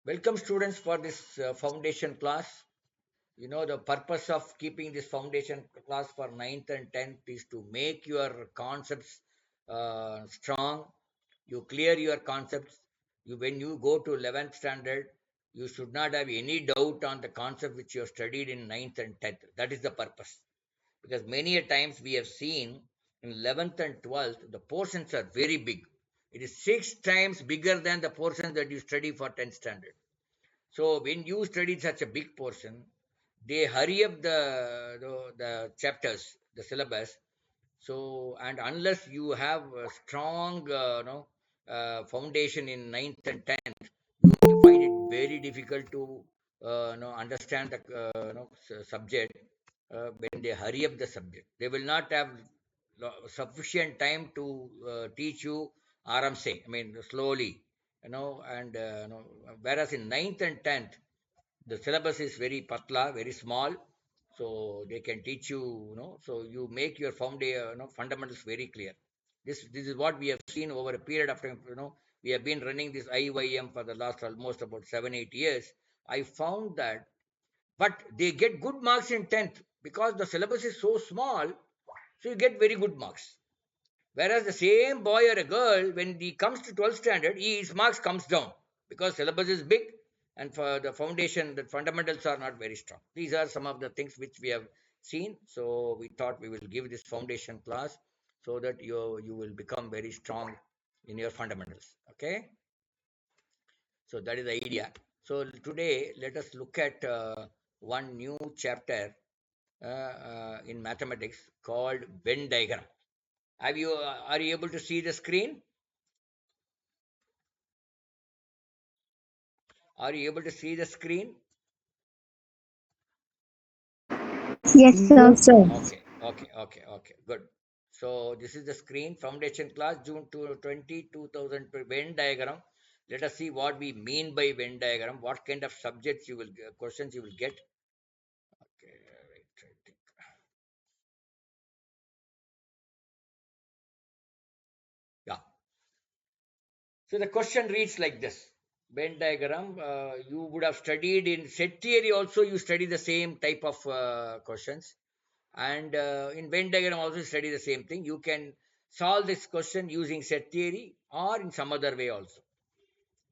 Welcome students for this foundation class. You know, the purpose of keeping this foundation class for 9th and 10th is to make your concepts strong. You clear your concepts. When you go to 11th standard, you should not have any doubt on the concept which you have studied in 9th and 10th. That is the purpose. Because many a times we have seen in 11th and 12th, the portions are very big. It is 6 times bigger than the portions that you study for 10th standard. So when you study such a big portion, they hurry up the chapters, the syllabus. So, and unless you have a strong foundation in 9th and 10th, you will find it very difficult to understand the subject when they hurry up the subject. They will not have sufficient time to teach you aram say, I mean slowly, and whereas in 9th and 10th, the syllabus is very patla, very small, so they can teach you, so you make your fundamentals very clear. This is what we have seen over a period of time. We have been running this IYM for the last almost about 7-8 years. I found that, but they get good marks in 10th because the syllabus is so small, so you get very good marks. Whereas the same boy or a girl, when he comes to 12th standard, his marks comes down because syllabus is big and for the foundation, the fundamentals are not very strong. These are some of the things which we have seen. So we thought we will give this foundation class so that you will become very strong in your fundamentals. Okay. So that is the idea. So today, let us look at one new chapter in mathematics called Venn diagram. Are you able to see the screen? Are you able to see the screen? Yes, sir. Yes, sir. Okay. Good. So this is the screen, foundation class, June 2020 Venn diagram. Let us see what we mean by Venn diagram. What kind of subjects you will questions you will get. Okay, right, I think. Yeah. So the question reads like this. Venn diagram, you would have studied in set theory also, you study the same type of questions. And in Venn diagram also study the same thing. You can solve this question using set theory or in some other way also.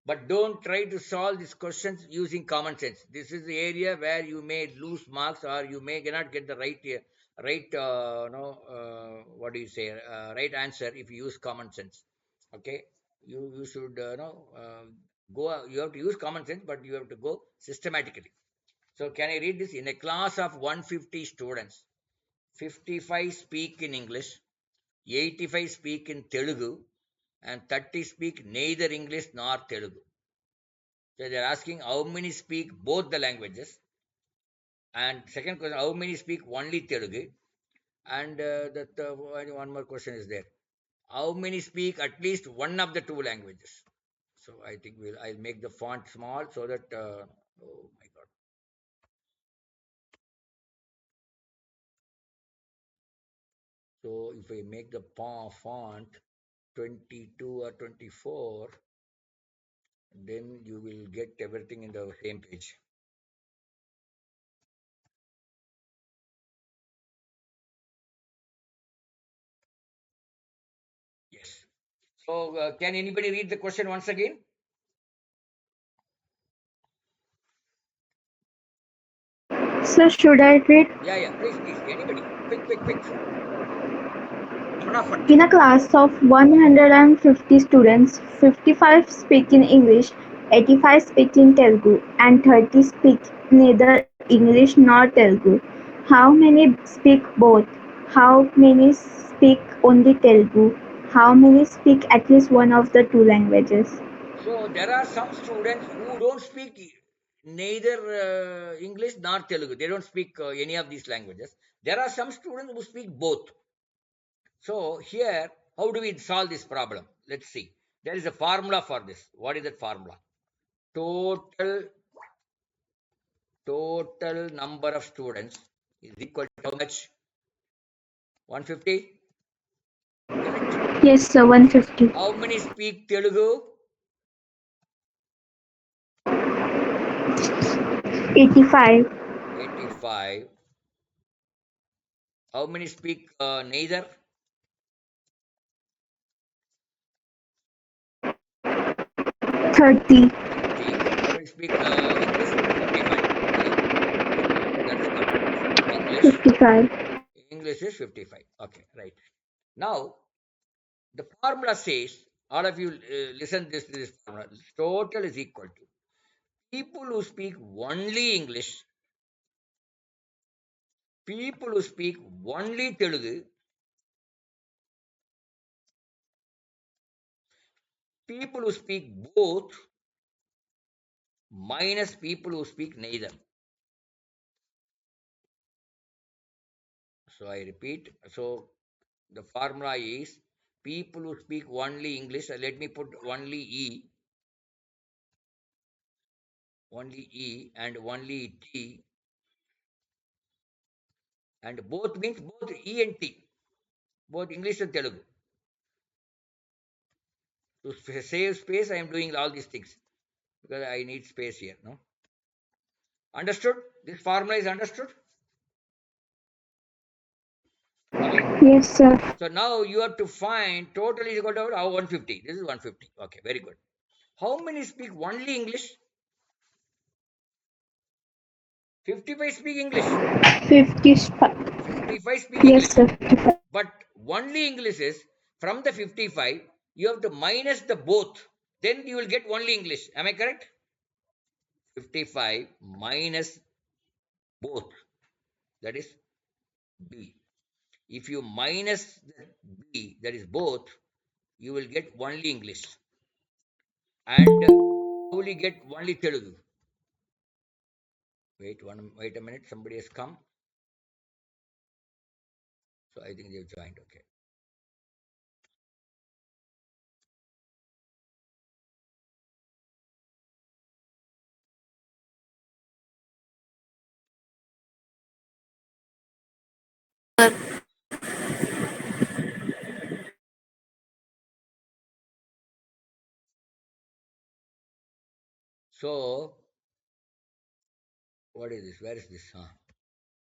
But don't try to solve these questions using common sense. This is the area where you may lose marks or you may cannot get the right no what do you say right answer if you use common sense. Okay, you should go. You have to use common sense, but you have to go systematically. So can I read this? In a class of 150 students, 55 speak in English, 85 speak in Telugu, and 30 speak neither English nor Telugu. So they're asking how many speak both the languages. And second question, how many speak only Telugu? And one more question is there. How many speak at least one of the two languages? So I think I'll make the font small so that oh my god. So if I make the font 22 or 24, then you will get everything in the same page. Yes. So can anybody read the question once again? Sir, should I read? Yeah. Please. Anybody. Quick. In a class of 150 students, 55 speak in English, 85 speak in Telugu, and 30 speak neither English nor Telugu. How many speak both? How many speak only Telugu? How many speak at least one of the two languages? So there are some students who don't speak neither English nor Telugu. They don't speak any of these languages. There are some students who speak both. So here, how do we solve this problem? Let's see. There is a formula for this. What is that formula? Total number of students is equal to how much? 150? Correct? Yes, sir, 150. How many speak Telugu? 85. 85. How many speak neither? 30. 30. How many speak English? 55. Okay. That's good. English. 55. English is 55. Okay, right. Now, the formula says, all of you listen this formula. Total is equal to people who speak only English, people who speak only Telugu, people who speak both minus people who speak neither. So I repeat. So the formula is people who speak only English. Let me put only E and only T, and both means both E and T, both English and Telugu. To save space, I am doing all these things because I need space here. No, understood? This formula is understood. Hello. Yes, sir. So now you have to find total is equal to 150. This is 150. Okay, very good. How many speak only English? 55 speak English. 55. 55 speak Yes, English. sir. 55. But only English is from the 55, you have to minus the both. Then you will get only English. Am I correct? 55 minus both. That is B. If you minus the B, that is both, you will get only English. And you will get only Telugu. Wait a minute. Somebody has come. So I think they've joined. Okay. So what is this? Where is this? Huh?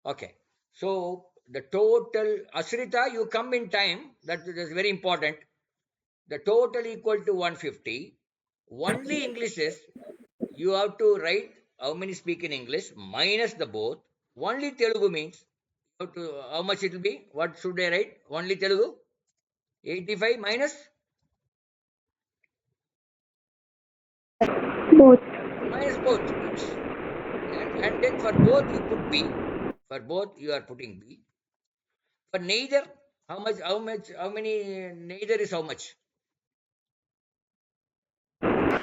Okay. So the total, Asrita, you come in time. That is very important. The total equal to 150. Only English is you have to write how many speak in English minus the both. Only Telugu means you have to, how much it will be? What should I write? Only Telugu? 85 minus Both. both. And then for both you put B. For both you are putting B. For neither, how many, neither is how much?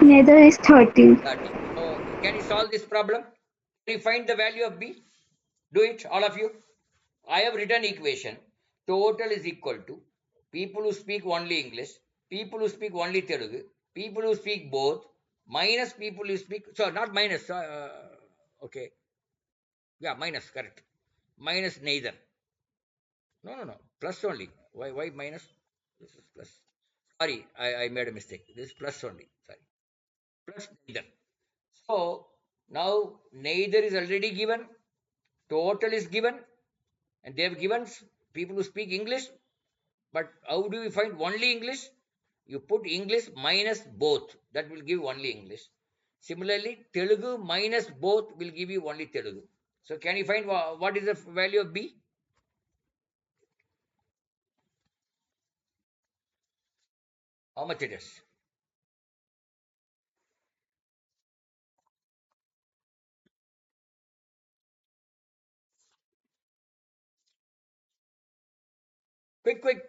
Neither is 30. 30. So can you solve this problem? Can you find the value of B? Do it, all of you. I have written equation. Total is equal to people who speak only English, people who speak only Telugu, people who speak both, minus people who speak, so not minus, okay. Yeah, minus, correct. Minus neither. No. Plus only. Why minus? This is plus. Sorry, I made a mistake. This is plus only. Sorry. Plus neither. So now neither is already given. Total is given. And they have given people who speak English. But how do we find only English? You put English minus both. That will give only English. Similarly, Telugu minus both will give you only Telugu. So can you find what is the value of B? How much it is? Quick.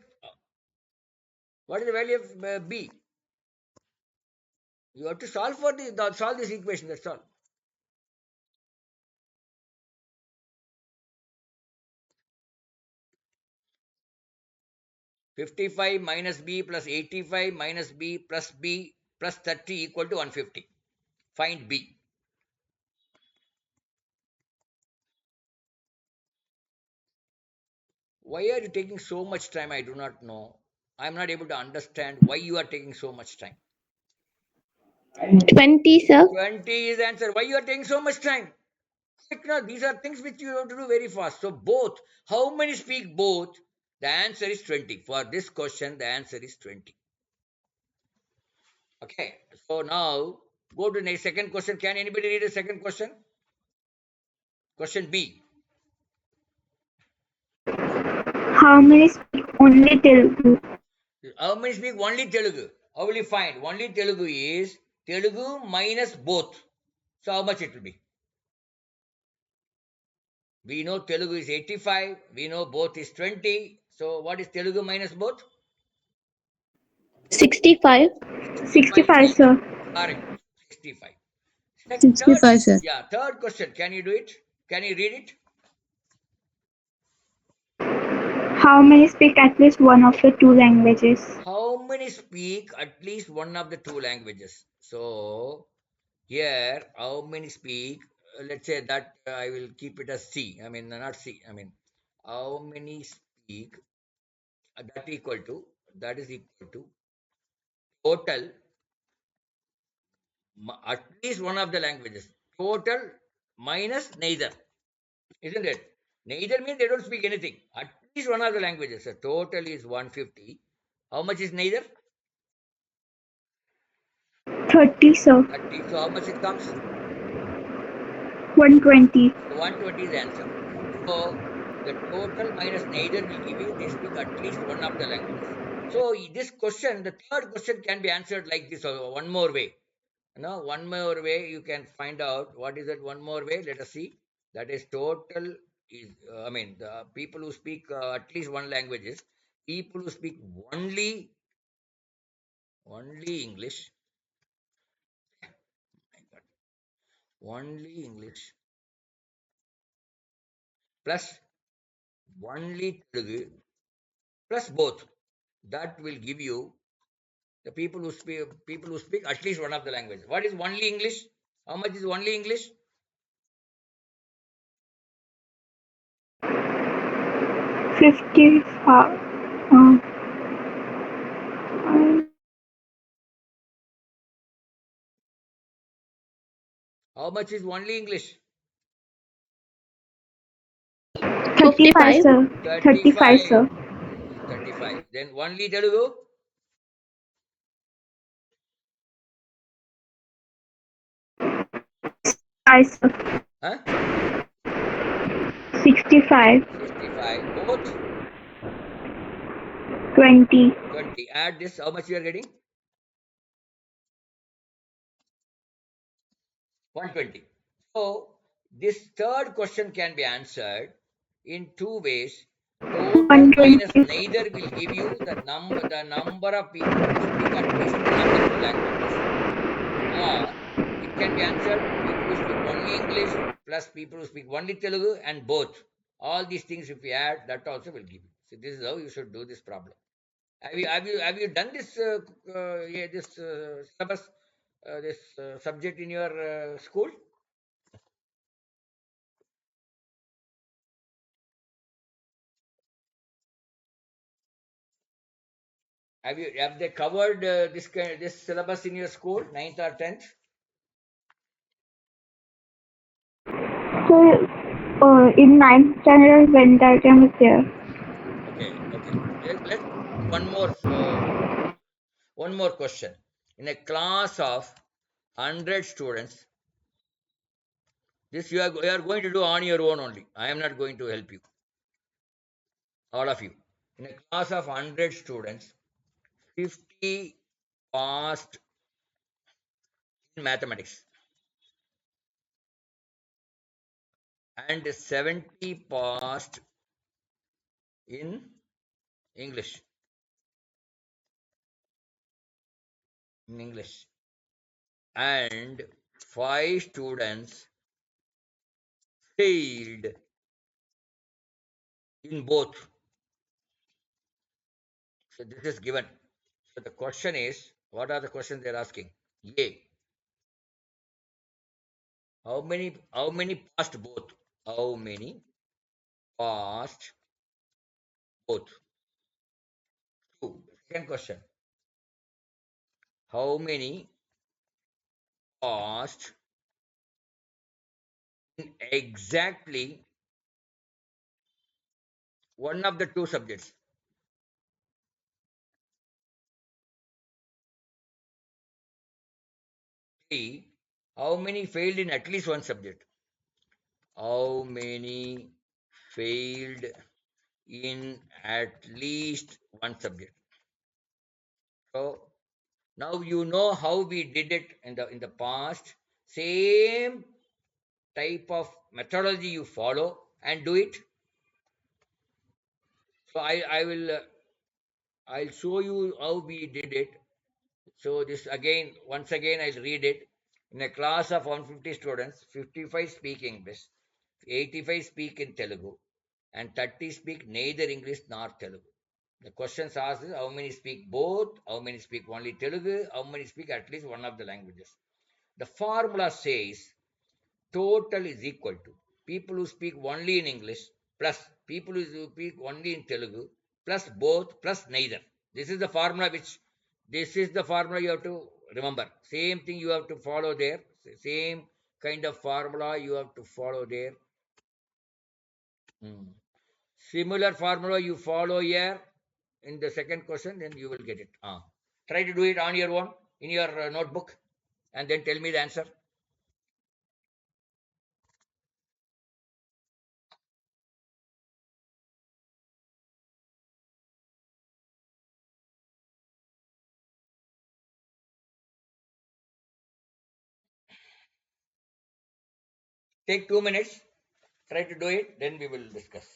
What is the value of B? You have to solve for solve this equation. That's all. $55 minus B plus 85 minus B plus 30 equal to 150. Find B. Why are you taking so much time? I do not know. I'm not able to understand why you are taking so much time. 20, sir. 20 is the answer. Why you are taking so much time? quick now. These are things which you have to do very fast. So both. How many speak both? The answer is 20. For this question, the answer is 20. Okay. So now go to the second question. Can anybody read the second question? Question B. How many speak only Telugu? How many speak only Telugu? How will you find? Only Telugu is Telugu minus both. So how much it will be? We know Telugu is 85. We know both is 20. So what is Telugu minus both? 65. 65 65, speak. sir. Correct. 65. Third, 65, sir. yeah, third question. Can you do it? Can you read it? How many speak at least one of the two languages? How many speak at least one of the two languages? So here, how many speak? Let's say that I will keep it as C. I mean, not C. I mean, how many speak? That is equal to total at least one of the languages. Total minus neither, isn't it? Neither means they don't speak anything. At least one of the languages. So total is 150. How much is neither? 30, sir. 30. So how much it comes? 120. So 120 is the answer. So the total minus neither will give you they speak at least one of the languages. So this question, the third question can be answered like this, one more way. One more way you can find out what is that one more way. Let us see. That is total is I mean the people who speak at least one languages, people who speak only English, only English plus only Telugu plus both. That will give you the people who speak at least one of the languages. What is only English? How much is only English? 55. Uh, How much is only English? 35, 55. sir. 35, 35. sir. 35. Then only Telugu? 65, sir. Huh? 65. 65. Both 20. 20. Add this. How much you are getting? 120. So this third question can be answered in two ways. Total minus 120. neither will give you the number of people who speak at least one of the two languages. Or it can be answered people who speak only English plus people who speak only Telugu and both. All these things, if we add, that also will give you. So this is how you should do this problem. Have you done this yeah, this syllabus this subject in your school? Have they covered this syllabus in your school, 9th or 10th? So, in ninth standard, when diagram is there. Okay. Let's one more question. In a class of 100 students, this you are going to do on your own only. I am not going to help you, all of you. In a class of 100 students, 50 passed in mathematics and 70 passed in English. In English, and 5 students failed in both. So this is given. So the question is, what are the questions they're asking? A. How many passed both? How many passed both? Two. Second question. How many passed in exactly one of the two subjects. See, how many failed in at least one subject? How many failed in at least one subject? So now you know how we did it in the past. Same type of methodology you follow and do it. So I will I'll show you how we did it. So this again, once again, I'll read it. In a class of 150 students, 55 speak English, 85 speak in Telugu, and 30 speak neither English nor Telugu. The questions asked is how many speak both, how many speak only Telugu, how many speak at least one of the languages. The formula says total is equal to people who speak only in English plus people who speak only in Telugu plus both plus neither. This is the formula you have to remember. Same thing you have to follow there. Same kind of formula you have to follow there. Hmm. Similar formula you follow here in the second question, then you will get it. Try to do it on your own in your notebook and then tell me the answer. Take 2 minutes. Try to do it, then we will discuss.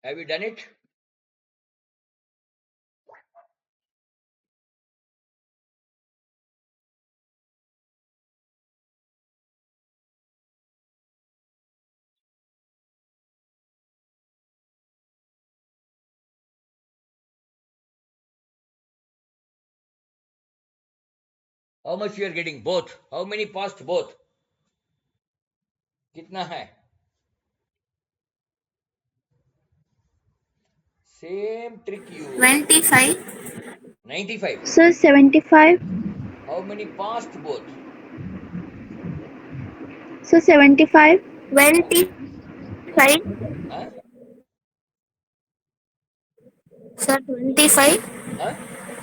Have you done it? How much you are getting? Both. How many passed both? Kitna hai? Same trick you use. 25. 95. Sir, 75. How many passed both? Sir, 75. 25. Huh? Sir, 25. Huh?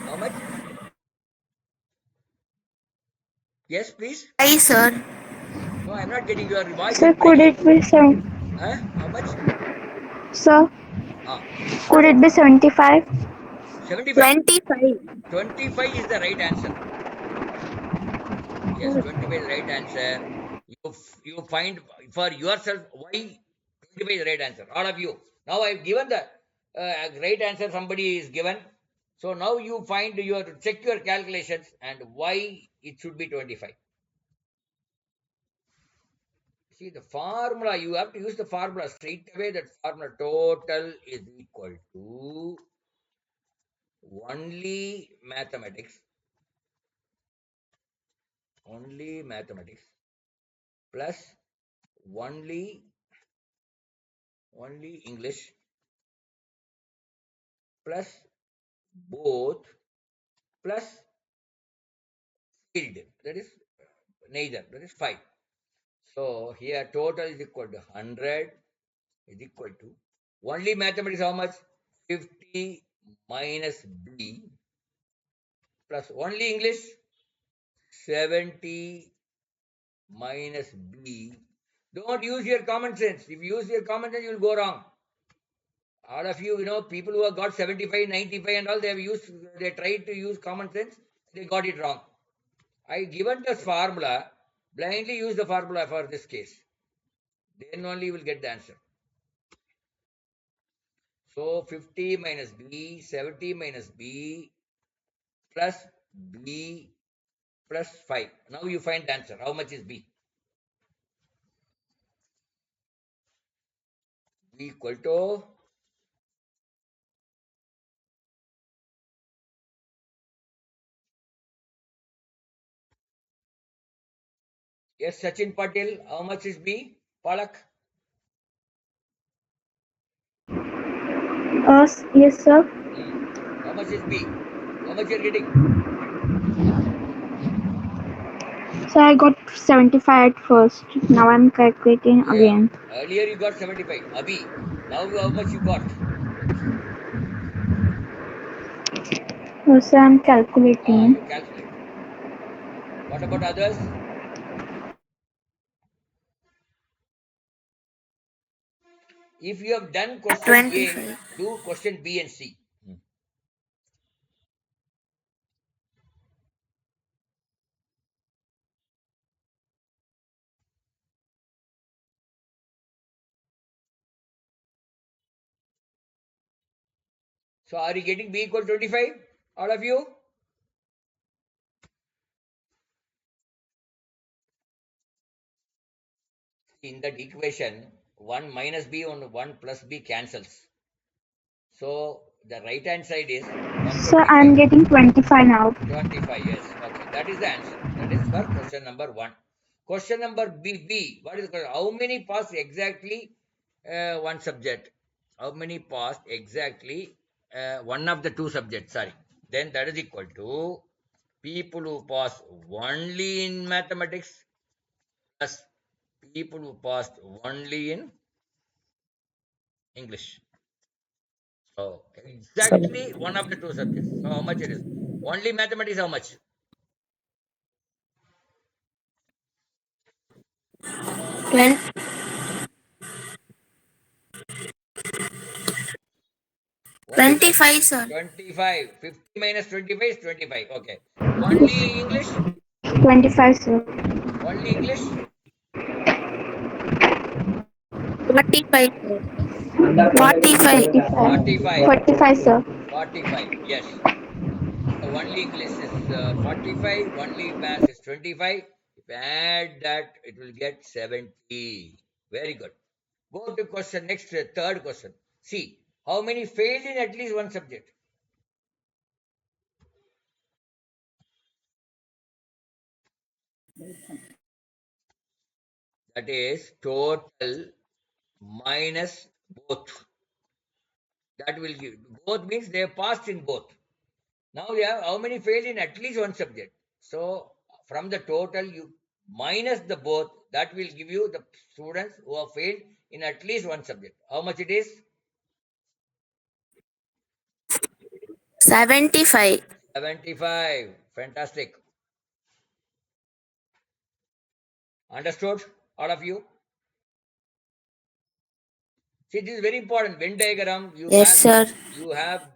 How much? Yes, please. I, sir. No, I'm not getting your voice is Sir, could breaking. it be Huh? How much? Sir, Ah, could it be 75? 75. 25. 25 is the right answer. Yes, 25 is the right answer. You find for yourself why 25 is the right answer. All of you. Now I've given the right answer. Somebody is given. So now you find your check your calculations and why it should be 25. See the formula. You have to use the formula straight away. That formula total is equal to only mathematics. Only mathematics plus only English plus both plus field, that is neither, that is 5. So here total is equal to 100 is equal to only mathematics how much? 50 minus B plus only English 70 minus B. Don't use your common sense. If you use your common sense, you will go wrong. All of you, people who have got 75, 95 and all, they tried to use common sense, they got it wrong. I given this formula, blindly use the formula for this case. Then only you will get the answer. So 50 minus B, 70 minus B plus B plus 5. Now you find the answer. How much is B? B equal to, yes, Sachin Patel. How much is B? Palak? Yes, sir. How much is B? How much you're getting? So I got 75 at first. Now I'm calculating Yeah. again. Earlier you got 75. Abhi. Now how much you got? So I'm Ah, calculating. you calculate. What about others? If you have done question A, 25. do question B and C. So are you getting B equal 25? All of you? In that equation, 1 minus B and 1 plus B cancels. So the right hand side is So I'm 125. getting 25 now. 25, yes. Okay, that is the answer. That is for question number 1. Question number B. What is the question? How many pass exactly one subject? How many pass exactly one of the two subjects? Sorry. Then that is equal to people who pass only in mathematics plus people who passed only in English. So exactly one of the two subjects. So how much it is? Only mathematics how much? 20, Only math 25, sir. 25. 50 minus 25 is 25. Okay. Only English? 25, sir. Only English? 45, sir. 45. 45. 45. 45, sir. 45. Yes. So only English is 45. Only math is 25. If you add that, it will get 70. Very good. Go to question next, third question. See, how many failed in at least one subject? That is total minus both. That will give both means they have passed in both. Now we have how many failed in at least one subject. So from the total you minus the both, that will give you the students who have failed in at least one subject. How much it is? 75. 75. Fantastic. Understood? All of you? See, this is very important. Venn diagram, Yes, sir. you have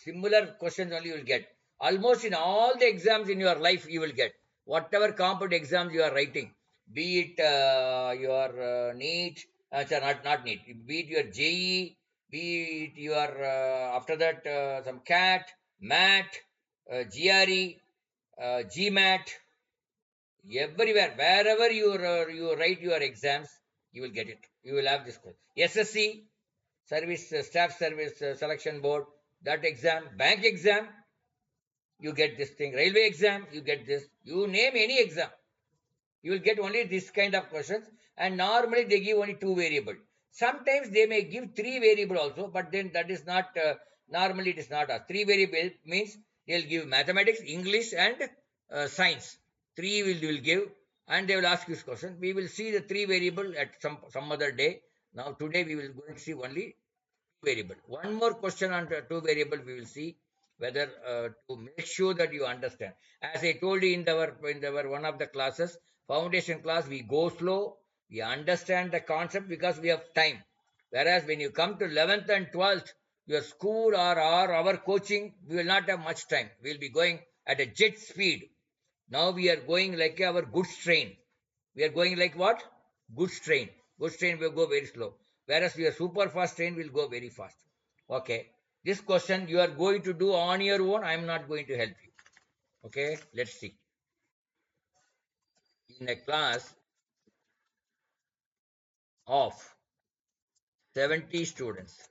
similar questions only you will get. Almost in all the exams in your life you will get. Whatever competitive exams you are writing. be it your NEET, sorry, not NEET, be it your JE, be it your after that some CAT, MAT, GRE, GMAT, everywhere, wherever you write your exams, you will get it. You will have this question. SSC, Service Staff Service Selection Board, that exam, bank exam, you get this thing. Railway exam, you get this. You name any exam, you will get only this kind of questions. And normally they give only two variable. Sometimes they may give three variable also, but then that is not normally it is not a three variable means they'll give mathematics, English, and science. Three will give, and they will ask you this question. We will see the three variable at some other day. Now today we will going to see only variable. One more question on the two variable we will see whether to make sure that you understand. As I told you in our one of the classes, foundation class, we go slow, we understand the concept because we have time. Whereas when you come to 11th and 12th, your school or our coaching, we will not have much time. We will be going at a jet speed. Now we are going like our goods train. We are going like what? Goods train. Goods train will go very slow. Whereas your super fast train will go very fast. Okay. This question you are going to do on your own. I am not going to help you. Okay. Let's see. In a class of 70 students,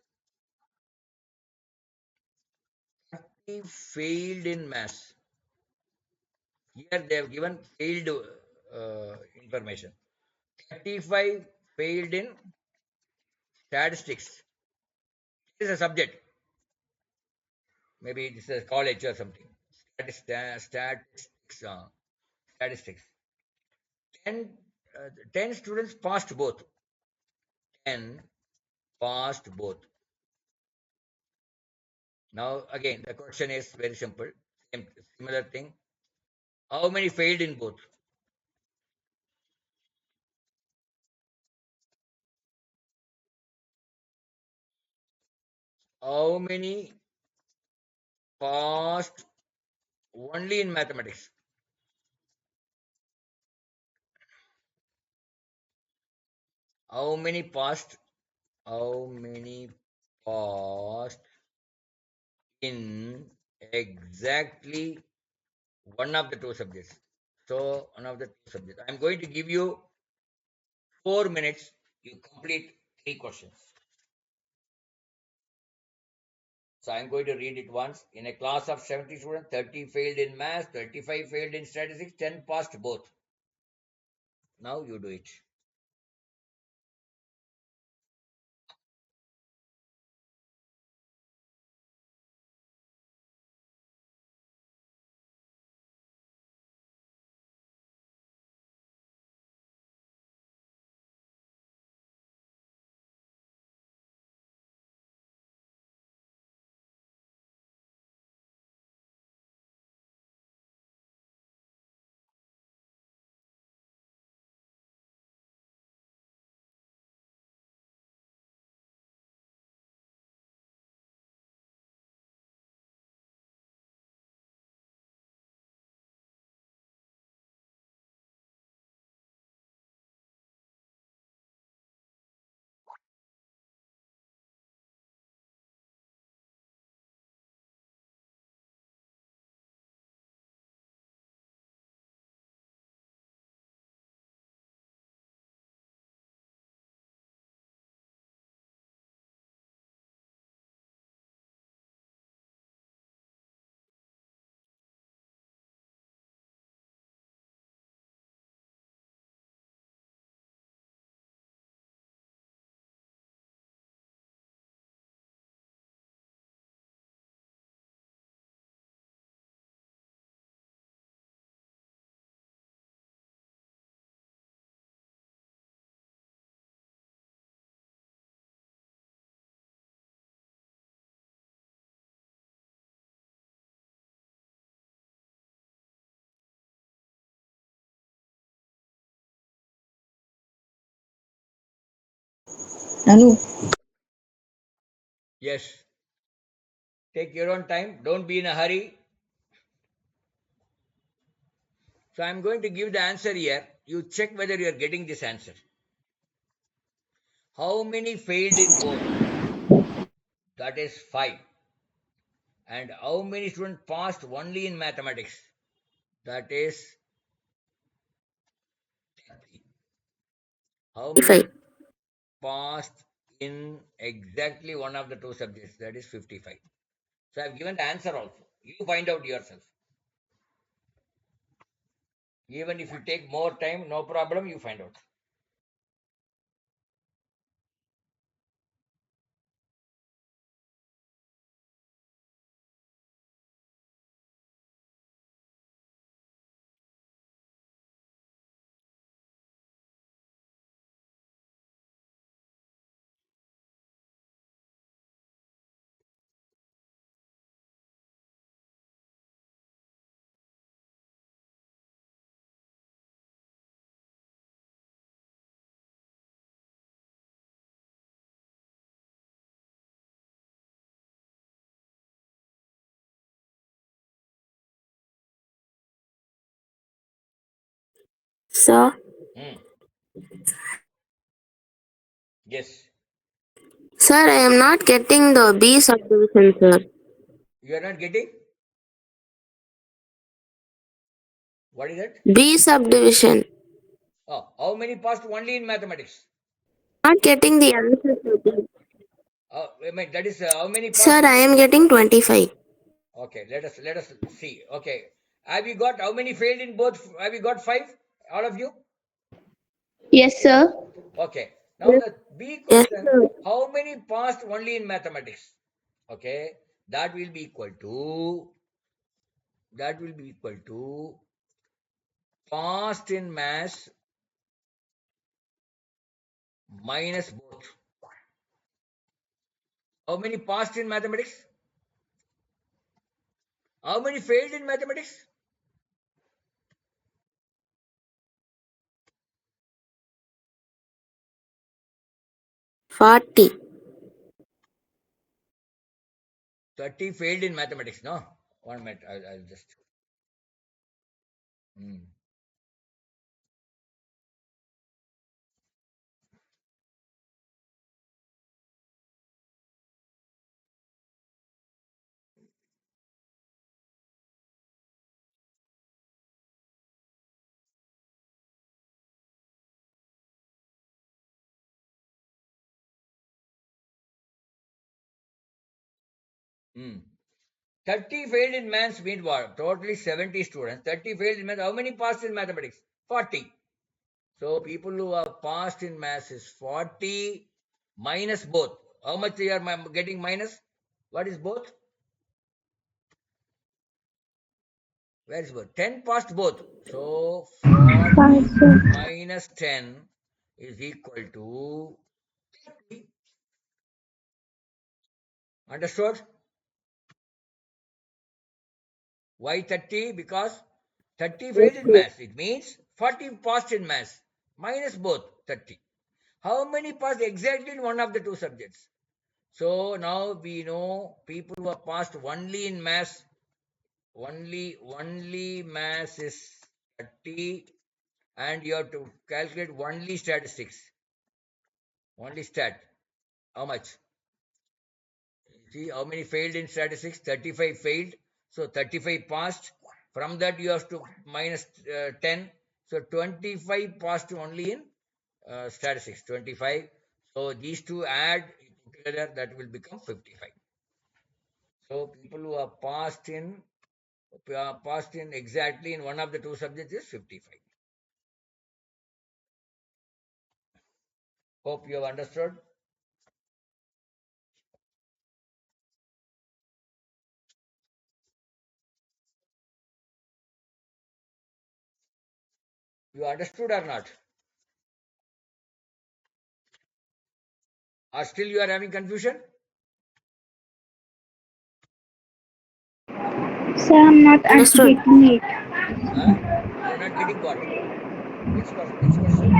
30 failed in maths. Here they have given failed information. 35 failed in statistics. This is a subject. Maybe this is a college or something. Statistics. Statistics. 10, 10 students passed both. 10 passed both. Now, again, the question is very simple. Similar thing. How many failed in both? How many passed only in mathematics? How many passed? How many passed in exactly one of the two subjects? So, one of the two subjects. I'm going to give you 4 minutes. You complete three questions. So I'm going to read it once. In a class of 70 students, 30 failed in math, 35 failed in statistics, 10 passed both. Now you do it. Nanu. Yes. Take your own time. Don't be in a hurry. So I'm going to give the answer here. you check whether you are getting this answer. How many failed in both? That is 5. And how many students passed only in mathematics? That is 10. How many 55. passed in exactly one of the two subjects? That is 55. So I've given the answer also. You find out yourself. Even if you take more time, no problem, you find out. Sir, Hmm. Yes. sir, I am not getting the B subdivision, sir. You are not getting? What is that? B subdivision. Oh, how many passed only in mathematics? Not getting the answer for B. I mean, that is how many passed? Sir, I am getting 25. Okay, let us see. Okay, have you got how many failed in both? Have you got 5? All of you? Yes, sir. Okay. Now Yes, the B yes, question: sir. how many passed only in mathematics? Okay, that will be equal to passed in maths minus both. How many passed in mathematics? How many failed in mathematics? 40. 30 failed in mathematics. No, 1 minute. I'll just. Hmm. Hmm. 30 failed in maths means what? Totally 70 students. 30 failed in maths. How many passed in mathematics? 40. So people who are passed in maths is 40 minus both. How much you are getting minus? What is both? Where is both? 10 passed both. So 5, 40 sir. minus 10 is equal to 30. Understood? Why 30? Because 30 Yes, failed in sir. maths. It means 40 passed in maths minus both 30. How many passed exactly in one of the two subjects? So now we know people who are passed only in maths, only maths is 30, and you have to calculate only statistics. Only stat. How much? See how many failed in statistics? 35 failed. So 35 passed. From that you have to minus 10. So 25 passed only in statistics. 25. So these two add together, that will become 55. So people who are passed in exactly in one of the two subjects is 55. Hope you have understood. You understood or not? Or still you are having confusion? Sir, I'm not Understood. getting it. Huh? You are not getting what? Which question?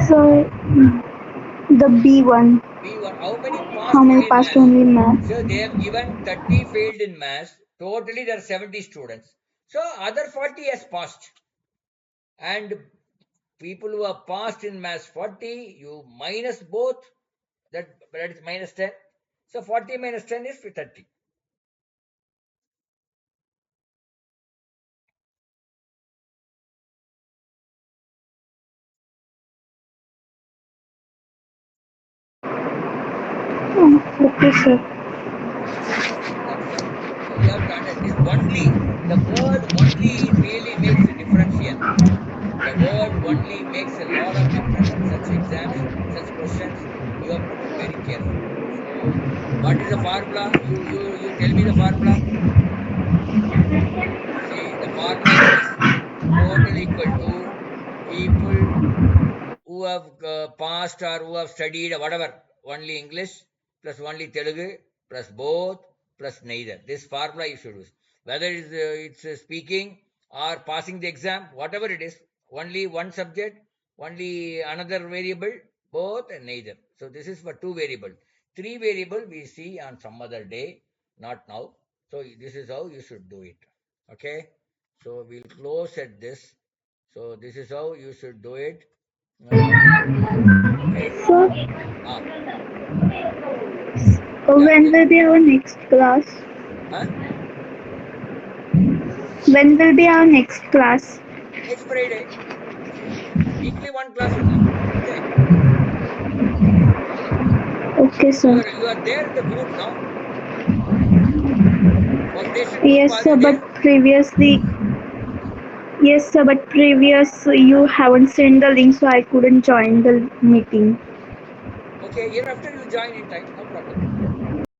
So, the B one. B1. How many How passed many only in passed maths? only in math? So they have given 30 failed in maths. Totally there are 70 students. So other 40 has passed. And People who have passed in maths 40, you minus both, that is minus 10. So 40 minus 10 is 30. Okay, sir. That's all. So you have to understand this only. The word only really makes a difference here. The word only makes a lot of difference in such exams, such questions. You have to be very careful. So, what is the formula? You tell me the formula. See, the formula is total equal to people who have passed or who have studied or whatever, only English plus only Telugu plus both plus neither. This formula you should use. Whether it's speaking or passing the exam, whatever it is, only one subject, only another variable, both and neither. So this is for two variable. Three variable we see on some other day, not now. So this is how you should do it. Okay. So we'll close at this. So this is how you should do it. Okay. Sir, Ah, yeah. when will be our next class? Huh? When will be our next class? Next Friday. Weekly one class only. Okay. Okay, sir. You are there in the group now. Foundation group. Yes, Are sir, you but there? previously, yes, sir, but previous you haven't sent the link, so I couldn't join the meeting. Okay. Hereafter you join in time.